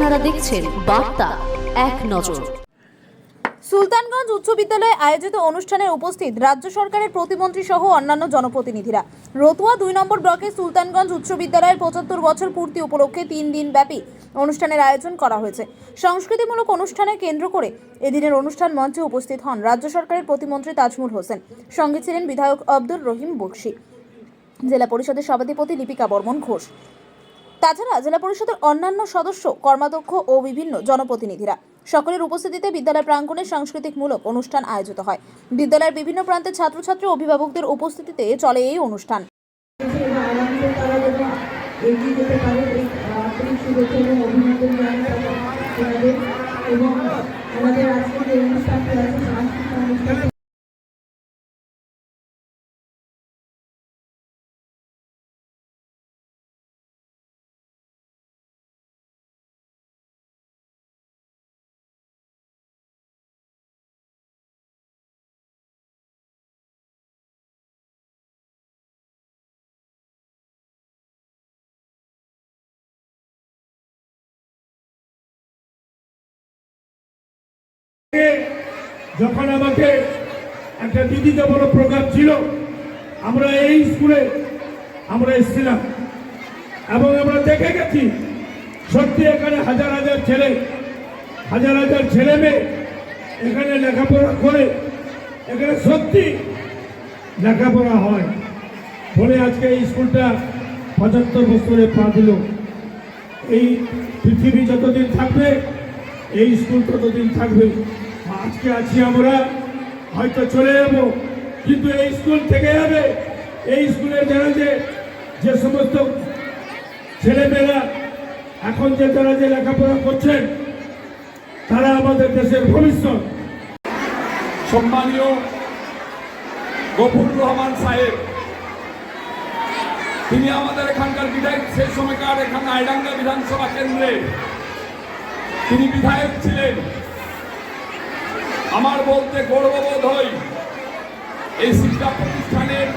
আপনারা দেখছেন বার্তা এক নজর। সুলতানগঞ্জ উচ্চ বিদ্যালয়ে আয়োজিত অনুষ্ঠানে উপস্থিত রাজ্য সরকারের প্রতিমন্ত্রী সহ অন্যান্য জনপ্রতিনিধিরা। রতুয়া 2 নম্বর ব্লকে সুলতানগঞ্জ উচ্চ বিদ্যালয়ের 75 বছর পূর্তি উপলক্ষে 3 দিন ব্যাপী অনুষ্ঠানের আয়োজন করা হয়েছে। সংস্কৃতিমূলক অনুষ্ঠানে কেন্দ্র করে এদিনের অনুষ্ঠান মঞ্চে উপস্থিত হন রাজ্য সরকারের প্রতিমন্ত্রী তাজমুল হোসেন, সঙ্গে ছিলেন বিধায়ক আব্দুর রহিম বক্সি, জেলা পরিষদের সভাধিপতি লিপিকা বর্মন ঘোষ, তাছাড়া জেলা পরিষদের অন্যান্য সদস্য, কর্মাধ্যক্ষ ও বিভিন্ন জনপ্রতিনিধিরা। সকলের উপস্থিতিতে বিদ্যালয় প্রাঙ্গণে সাংস্কৃতিকমূলক অনুষ্ঠান আয়োজিত হয়। বিদ্যালয়ের বিভিন্ন প্রান্তের ছাত্রছাত্রী ও অভিভাবকদের উপস্থিতিতে চলে এই অনুষ্ঠান। যখন আমাকে একটা দিদিতে বড় প্রোগ্রাম ছিল, আমরা এই স্কুলে আমরা এসেছিলাম এবং আমরা দেখে গেছি সত্যি এখানে হাজার হাজার ছেলে মেয়ে এখানে লেখাপড়া করে, এখানে সত্যি লেখাপড়া হয় বলে আজকে এই স্কুলটা 75 বছরে পা দিল। এই পৃথিবী যতদিন থাকবে এই স্কুল ততদিন থাকবে। আজকে আছি আমরা, হয়তো চলে যাব, কিন্তু এই স্কুল থেকে যাবে। এই স্কুলের যারা যে সমস্ত ছেলেমেয়েরা এখন যারা লেখাপড়া করছেন তারা আমাদের দেশের ভবিষ্যৎ। সম্মানীয় গফুর রহমান সাহেব, তিনি আমাদের এখানকার বিধায়ক, সেই সময়কার এখানে আইডাঙ্গা বিধানসভা কেন্দ্রে তিনি বিধায়ক ছিলেন। আমার বলতে গর্ববোধ হয়, এই শিক্ষা প্রতিষ্ঠানের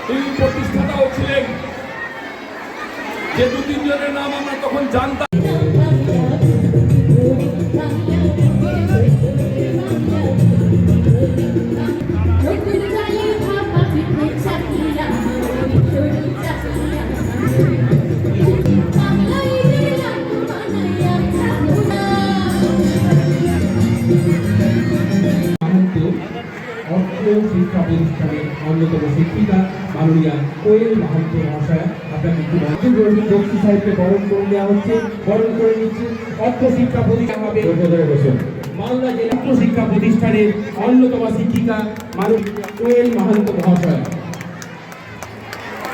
তিনি প্রতিষ্ঠাতাও ছিলেন। যে 2-3 জনের নাম আমরা তখন জানতাম। শিক্ষা প্রতিষ্ঠানের অন্যতম শিক্ষিকা মাননীয়া কোয়েল মাহান্ত মহাশয়া, আপনাকে একটু বক্সি সাহেবকে বরণ করে নেওয়া হচ্ছে। বরণ করে নিচ্ছে অর্থ শিক্ষা প্রতিষ্ঠান হবে মালদা জেলা উচ্চ শিক্ষা প্রতিষ্ঠানের অন্যতম শিক্ষিকা মাননীয়া কোয়েল মাহান্ত মহাশয়া।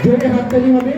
জোরে হাততালি হবে।